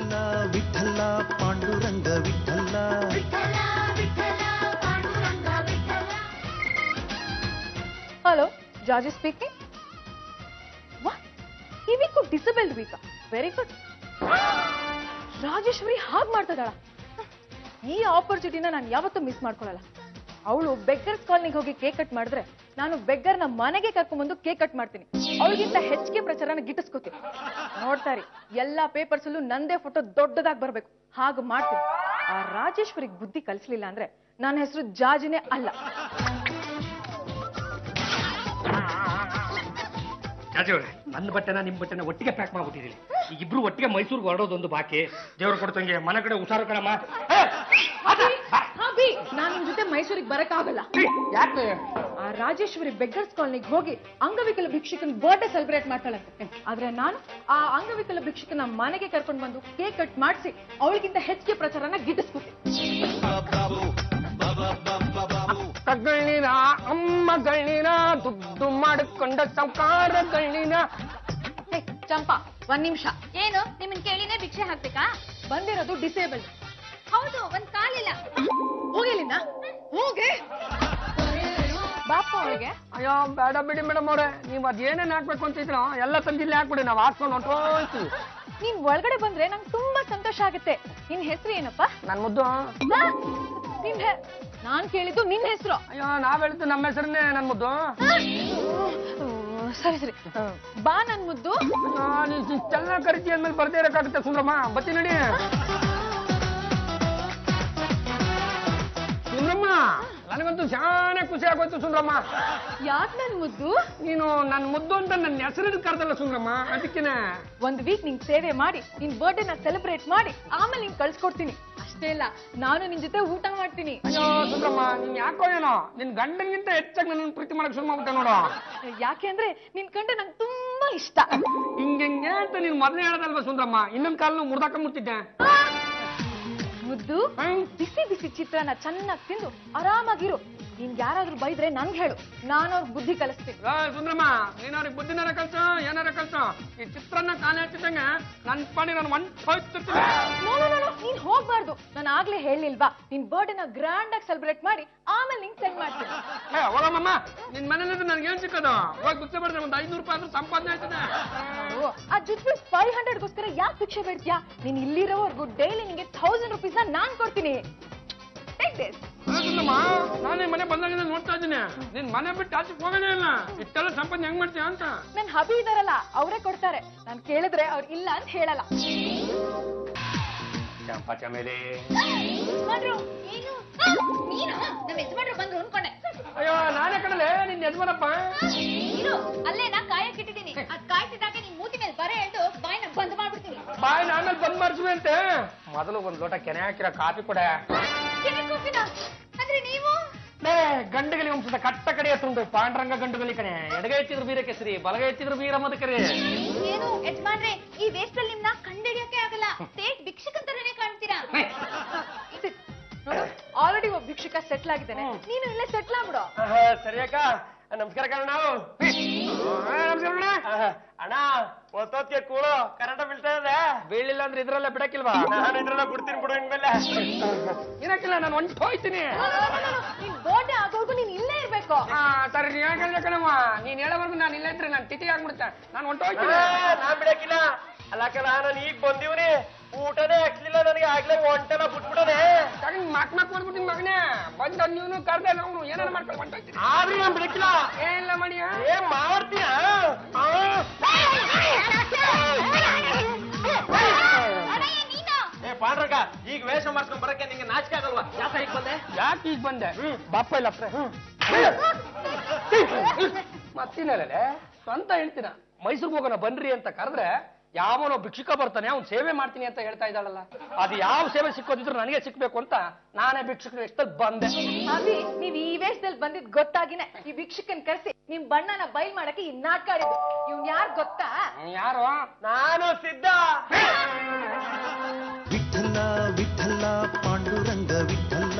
Vittala Vithala Panduranga Vithala. Hello, Georgie speaking. ಈ week disabled week. Very good. Rajeshwari ಹಾಗೆ ಮಾಡ್ತಿದ್ದಾಳ. ಈ ಆಪರ್ಚುನಿಟಿನ ನಾನು ಯಾವತ್ತೂ ಮಿಸ್ ಮಾಡ್ಕೊಳ್ಳಲ್ಲ. ಅವಳು ಬೆಗ್ಗರ್ಸ್ ಕಾಲನಿಗೆ ಹೋಗಿ ಕೇಕ್ ಕಟ್ ಮಾಡಿದ್ರೆ ನಾನು ಬೆಗ್ಗರ್ನ ಮನೆಗೆ ಕರ್ಕೊಂಡ್ಬಂದು ಕೇಕ್ ಕಟ್ ಮಾಡ್ತೀನಿ. ಅವಳಿಗಿಂತ ಹೆಚ್ಚಿಗೆ ಪ್ರಚಾರನ ಗಿಟ್ಟಿಸ್ಕೋತೀನಿ. ನೋಡ್ತಾರೆ, ಎಲ್ಲಾ ಪೇಪರ್ಸ್ ಅಲ್ಲೂ ನಂದೇ ಫೋಟೋ ದೊಡ್ಡದಾಗಿ ಬರ್ಬೇಕು. ಹಾಗೆ ಮಾಡ್ತೀನಿ. ಆ ರಾಜೇಶ್ವರಿಗೆ ಬುದ್ಧಿ ಕಲಿಸ್ಲಿಲ್ಲ ಅಂದ್ರೆ ನನ್ನ ಹೆಸರು ಜಾಜಿನೇ ಅಲ್ಲ. ನನ್ನ ಬಟ್ಟೆನ ನಿಮ್ ಬಟ್ಟೆನ ಒಟ್ಟಿಗೆ ಪ್ಯಾಕ್ ಮಾಡ್ಬಿಟ್ಟಿದ್ದೀನಿ. ಈಗ ಇಬ್ರು ಒಟ್ಟಿಗೆ ಮೈಸೂರಿಗೆ ಹೊರಡೋದೊಂದು ಬಾಕಿ. ದೇವ್ರು ಕೊಡ್ತಂಗೆ ಮನೆ ಕಡೆ ಹುಷಾರು ಕಣಮ್ಮ. ನಾನು ನಿಮ್ ಜೊತೆ ಮೈಸೂರಿಗೆ ಬರಕ್ಕಾಗಲ್ಲ. ಯಾಕೆ? ಆ ರಾಜೇಶ್ವರಿ ಬೆಗ್ಗರ್ಸ್ ಕಾಲನಿಗೆ ಹೋಗಿ ಅಂಗವಿಕಲ ಭಿಕ್ಷುಕನ ಬರ್ಡೇ ಸೆಲೆಬ್ರೇಟ್ ಮಾಡ್ತಾಳಂತೆ. ಆದ್ರೆ ನಾನು ಆ ಅಂಗವಿಕಲ ಭಿಕ್ಷುಕನ ಮನೆಗೆ ಕರ್ಕೊಂಡು ಬಂದು ಕೇಕ್ ಕಟ್ ಮಾಡಿಸಿ ಅವಳಿಗಿಂತ ಹೆಚ್ಚಿಗೆ ಪ್ರಚಾರನ ಗಿಟ್ಟಿಸ್ಕೊತೀನಿ. ಅಕ್ಕಗಳಿನ ಅಮ್ಮಗಳಿನ ದುಡ್ಡು ಮಾಡಿಕೊಂಡ ಸಾವುಕಾರಗಳಿನ. ಚಂಪಾ, ಒಂದ್ ನಿಮಿಷ. ಏನು ನಿಮ್ಮನ್ ಕೇಳಿನೇ ಭಿಕ್ಷೆ ಹಾಕ್ಬೇಕಾ? ಬಂದಿರೋದು ಡಿಸೇಬಲ್ಡ್. ಹೌದು, ಒಂದ್ ಕಾಲಿಲ್ಲ. ಹೋಗಿಲ್ಲಿಂದ ಹೋಗಿ ಬಾಪ ಅವಳಿಗೆ. ಅಯ್ಯೋ ಬೇಡ ಬಿಡಿ ಮೇಡಮ್ ಅವ್ರೆ, ನೀವ್ ಅದೇನೇನ್ ಹಾಕ್ಬೇಕು ಅಂತಿದ್ರು ಎಲ್ಲ ತಂದಿಲ್ಲಿ ಹಾಕ್ಬಿಡಿ, ನಾವ್ ಹಾಕ್ಕೊಂಡು ಹೊಂಟೋಯ್ತೀವಿ. ನೀನ್ ಒಳಗಡೆ ಬಂದ್ರೆ ನಂಗೆ ತುಂಬಾ ಸಂತೋಷ ಆಗುತ್ತೆ. ನಿನ್ ಹೆಸರು ಏನಪ್ಪ? ನನ್ ಮುದ್ದು. ನಾನ್ ಕೇಳಿದ್ದು ನಿನ್ ಹೆಸರು. ಅಯ್ಯೋ ನಾವ್ ಹೇಳಿದ್ದು ನಮ್ಮ ಹೆಸರನ್ನೇ, ನನ್ ಮುದ್ದು. ಸರಿ ಸರಿ, ಬಾ ನನ್ ಮುದ್ದು. ನೀನ್ ಚೆನ್ನಾಗಿ ಕರಿತಿ ಅಂದ್ಮೇಲೆ ಬರ್ದೇ ಇರಕ್ಕಾಗುತ್ತೆ ಸುಂದ್ರಮ್ಮ. ಬತ್ತಿ ನಡಿ ಸುಂದ್ರಮ್ಮ. ನನಗಂತೂ ಶಾನೆ ಖುಷಿ ಆಗೋಯ್ತು ಸುಂದ್ರಮ್ಮ. ಯಾಕೆ ನನ್ ಮುದ್ದು? ನೀನು ನನ್ ಮುದ್ದು ಅಂತ ನನ್ನ ಹೆಸರು ಕರ್ದಲ್ಲ ಸುಂದ್ರಮ್ಮ, ಅದಕ್ಕಿನ ಒಂದ್ ವೀಕ್ ನಿಂಗ್ ಸೇವೆ ಮಾಡಿ ನಿನ್ ಬರ್ಡೇನ ಸೆಲೆಬ್ರೇಟ್ ಮಾಡಿ ಆಮೇಲೆ ನಿಂಗ್ ಕಳ್ಸ್ಕೊಡ್ತೀನಿ. ಅಷ್ಟೇ ಇಲ್ಲ, ನಾನು ನಿನ್ ಜೊತೆ ಊಟ ಮಾಡ್ತೀನಿ. ಅಯ್ಯೋ ಸುಂದ್ರಮ್ಮ, ನೀನ್ ಯಾಕೋ ಏನೋ ನಿನ್ ಗಂಡನಿಗಿಂತ ಹೆಚ್ಚಾಗಿ ನನ್ನ ಪ್ರೀತಿ ಮಾಡಕ್ ಶುರು ಮಾಡ್ಬಿಟ್ಟೆ ನೋಡು. ಯಾಕೆ ಅಂದ್ರೆ ನಿನ್ ಕಂಡ್ರೆ ನಂಗೆ ತುಂಬಾ ಇಷ್ಟ. ಹಿಂಗೆ ಅಂತ ನೀನ್ ಮೊದಲೇ ಹೇಳದಲ್ವಾ ಸುಂದ್ರಮ್ಮ, ಇನ್ನೊಂದ್ ಕಾಲ ಮುರ್ದಾಕ ಮುಟ್ಟಿದ್ದೆ. ಮುದ್ದು, ಬಿಸಿ ಬಿಸಿ ಚಿತ್ರಾನ್ನ ಚೆನ್ನಾಗಿ ತಿಂದು ಆರಾಮಾಗಿರು. ನಿನ್ ಯಾರಾದ್ರೂ ಬೈದ್ರೆ ನನ್ಗೆ ಹೇಳು, ನಾನು ಅವ್ರಿಗೆ ಬುದ್ಧಿ ಕಲಿಸ್ತೀನಿ. ಸುಂದ್ರಮ್ಮ, ನೀನ್ ಅವ್ರಿಗೆ ಬುದ್ಧಿನಾರ ಕಲ್ಸು ಏನಾರ ಕಲ್ಸು. ಈ ಚಿತ್ರಾನ್ನ ಕಾಲ ಹಚ್ಚಿದಂಗೆ ನನ್ ಪಾಡಿ ನಾನು ಹೋಯ್ತಿರ್ತೀನಿ. ನೀನ್ ಹೋಗ್ಬಾರ್ದು. ನಾನು ಆಗ್ಲೇ ಹೇಳಿಲ್ವಾ, ನಿನ್ ಬರ್ಡೇನ ಗ್ರ್ಯಾಂಡ್ ಆಗಿ ಸೆಲೆಬ್ರೇಟ್ ಮಾಡಿ ಆಮೇಲೆ ನಿಂಗೆ ಸೆಂಡ್ ಮಾಡ್ತೀನಿ. ಹೋಗಮ್ಮ, ನಿನ್ ಮನೇಲಿದ್ದು ನನ್ಗೆ ಏನ್ ಸಿಕ್ಕೋದು? ಹೋಗಿ ಭಿಕ್ಷೆ ಬೇಡ್ರೆ ಒಂದ್ 500 ರೂಪಾಯಿ ಆದ್ರೂ ಸಂಪಾದನೆ ಆಯ್ತದೆ. ಆ ಜೊತೆ 500ಗೋಸ್ಕರ ಯಾಕೆ ಭಿಕ್ಷೆ ಬೇಡ್ತೀಯಾ? ನೀನ್ ಇಲ್ಲಿರೋವರೆಗೂ ಡೈಲಿ ನಿಂಗೆ 1000 ರೂಪೀಸ್ ನಾನ್ ಕೊಡ್ತೀನಿ. ನಾನೇ ಮನೆ ಬಂದಾಗ ನೋಡ್ತಾ ಇದ್ದೀನಿ, ನಿನ್ ಮನೆ ಬಿಟ್ಟು ಆಚೆಗೆ ಹೋಗೋದೇ ಇಲ್ಲ. ಇಷ್ಟೆಲ್ಲ ಸಂಪಾದನೆ ಹೆಂಗ್ ಮಾಡ್ತೀಯ ಅಂತ. ನನ್ ಹಬಿ ಇದಾರಲ್ಲ, ಅವರೇ ಕೊಡ್ತಾರೆ. ನಾನ್ ಕೇಳಿದ್ರೆ ಅವ್ರು ಇಲ್ಲ ಅಂತ ಹೇಳಲ್ಲ. ಚಂಪಾ ಚಮೇಲಿ. ಏನು ನೀನು ನಮ್ಮ ಯಜಮಾನ್ರು ಬಂದ್ರು ಅನ್ಕೊಂಡೆ. ಅಯ್ಯೋ ನಾನೇ ಕಡಲೆ ನಿನ್ ಯಜಮಾನಪ್ಪ. ಇರು, ಅಲ್ಲೇ ನಾ ಕಾಯಕ್ ಇಟ್ಟಿದ್ದೀನಿ. ಅದ್ ಕಾಯ್ತಿದ್ದಾಗ ನಿನ್ ಮೂತಿ ಮೇಲೆ ಬರೆ ಎಳ್ದು ಬಾಯಿನ ಬಂದ್ ಮಾಡ್ಬಿಡ್ತೀನಿ. ಬಾಯಿನ ಆಮೇಲೆ ಬಂದ್ ಮಾಡಿಸುವೆ ಅಂತೆ. ಮೊದಲು ಒಂದ್ ಲೋಟ ಕೆನೆ ಹಾಕಿರೋ ಕಾಫಿ ಕೊಡ. ಅಂದ್ರೆ ನೀವು ಗಂಡುಗಳಿಗೆ ಒಂದ್ಸತ ಕಟ್ಟ ಕಡೆ ಎತ್ತುಂಟು. ಪಾಂಡ್ರಂಗ ಗಂಡುಗಲಿ ಕಣೆ. ಎಡಗೈ ಎತ್ತಿದ್ರು ಬೀರ ಕೆಸರಿ, ಬಲಗೈ ಎತ್ತಿದ್ರು ಬೀರ ಮದಕರಿ. ಏನು ಯಜಮಾನ್ರೆ, ಈ ವೇಷದಲ್ಲಿ ನಿಮ್ನ ಕಂಡಿಡಿಯಕ್ಕೆ ಆಗಲ್ಲ. ಸ್ಟೇಟ್ ಭಿಕ್ಷಕಂತರನೇ ಕಾಣ್ತೀರಾ. ಆಲ್ರೆಡಿ ಒಬ್ಬ ಭಿಕ್ಷುಕ ಸೆಟ್ಲ್ ಆಗಿದ್ದಾನೆ, ನೀನು ಇಲ್ಲೇ ಸೆಟ್ಲ್ ಆಗ್ಬಿಡು. ಸರಿಯಾಕ ನಮಸ್ಕಾರ ಕಣ. ನಾವು ನಮಸ್ಕಾರ ಅಣ್ಣ. ಒತ್ತೋದ್ಗೆ ಕೂಳು ಕರೆಂಟ್ ಬೀಳ್ತಾ ಇದೆ. ಬೀಳಿಲ್ಲ ಅಂದ್ರೆ ಇದ್ರಲ್ಲ ಬಿಡಕ್ಕಿಲ್ವಾ? ನಾನು ಇದ್ರಲ್ಲ ಬಿಡ್ತೀನಿ ಬಿಡು. ಇನ್ಮೇಲೆ ಇರಕ್ಕಿಲ್ಲ, ನಾನು ಹೊಂಟು ಹೋಯ್ತೀನಿ. ನಿನ್ ಬರ್ಡೇ ಆಗೋರ್ಗು ನೀನ್ ಇಲ್ಲೇ ಇರ್ಬೇಕು. ಸರಿ ನೀ ಯಾಕೆ ಕಣಮ್ಮ, ನೀನ್ ಹೇಳೋವರೆಗೂ ನಾನು ಇಲ್ಲೇ ಇದ್ರೆ ನಾನು ತಿಥಿ ಆಗ್ಬಿಡುತ್ತೆ. ನಾನು ಹೊಂಟು ಹೋಯ್ತೀನಿ. ನಾನ್ ಬಿಡಕ್ಕಿಲ್ಲ. ಅಲ್ಲಕ್ಕ ನಾನು ಈಗ ಬಂದಿವ್ರಿ, ಊಟನೇ ಹಾಕ್ಲಿಲ್ಲ ನನಗೆ. ಆಗ್ಲೇ ಹೊಂಟೆಲ್ಲ ಬಿಟ್ಬಿಡೋನೆ. ಮಕ್ ಮಾಡ್ಬಿಡ್ತೀನಿ ಮಗನೇ. ಬಂದ ನೀನು ಕರ್ದೆ ನಾವು ಏನಾರ ಮಾಡ್ಕೊಂಡು ಹೊಂಟೋಯ್ತೀನಿ. ಆದ್ರೆ ನಾನು ಬಿಡಕ್ಕಿಲ್ಲ. ಏನಿಲ್ಲ ಮಾಡಿಯ ಏನ್ ಮಾಡ್ತೀಯ? ಪಾಂಡ್ರಂಗ, ಈಗ ವೇಷ ಮಾಡ್ಕೊಂಡ್ ಬರಕ್ಕೆ ನಿಂಗೆ ನಾಚಿಕೆ ಆಗಲ್ವಾ? ಯಾಕೆ ಈಗ ಬಂದೆ? ಯಾಕೆ ಈಗ ಬಂದೆ? ಬಾಪ ಇಲ್ಲ ಮತ್ತಿನಲ್ಲೇ ಸ್ವಂತ ಹೇಳ್ತೀನ. ಮೈಸೂರಿಗೆ ಹೋಗೋಣ ಬನ್ರಿ ಅಂತ ಕರೆದ್ರೆ ಯಾವನೋ ಭಿಕ್ಷುಕ ಬರ್ತಾನೆ, ಅವ್ನು ಸೇವೆ ಮಾಡ್ತೀನಿ ಅಂತ ಹೇಳ್ತಾ ಇದ್ದಾಳಲ್ಲ. ಅದು ಯಾವ ಸೇವೆ ಸಿಕ್ಕೋದಿದ್ರು ನನಗೆ ಸಿಕ್ಬೇಕು ಅಂತ ನಾನೇ ಭಿಕ್ಷುಕನ ವೇಷದಲ್ಲಿ ಬಂದೆ. ಅಭಿ, ನೀವ್ ಈ ವೇಷದಲ್ಲಿ ಬಂದಿದ್ ಗೊತ್ತಾಗಿನೇ ಈ ಭಿಕ್ಷುಕನ್ ಕರೆಸಿ ನಿಮ್ ಬಣ್ಣನ ಬಯಲ್ ಮಾಡಕ್ಕೆ ಈ ನಾಟಕ ಆಡಿದ್ದು. ಇವ್ನ್ ಯಾರು ಗೊತ್ತಾ? ಯಾರು? ನಾನು ಸಿದ್ಧ. ವಿಠಲ ವಿಠಲ ಪಾಂಡುರಂಗ ವಿಠಲ.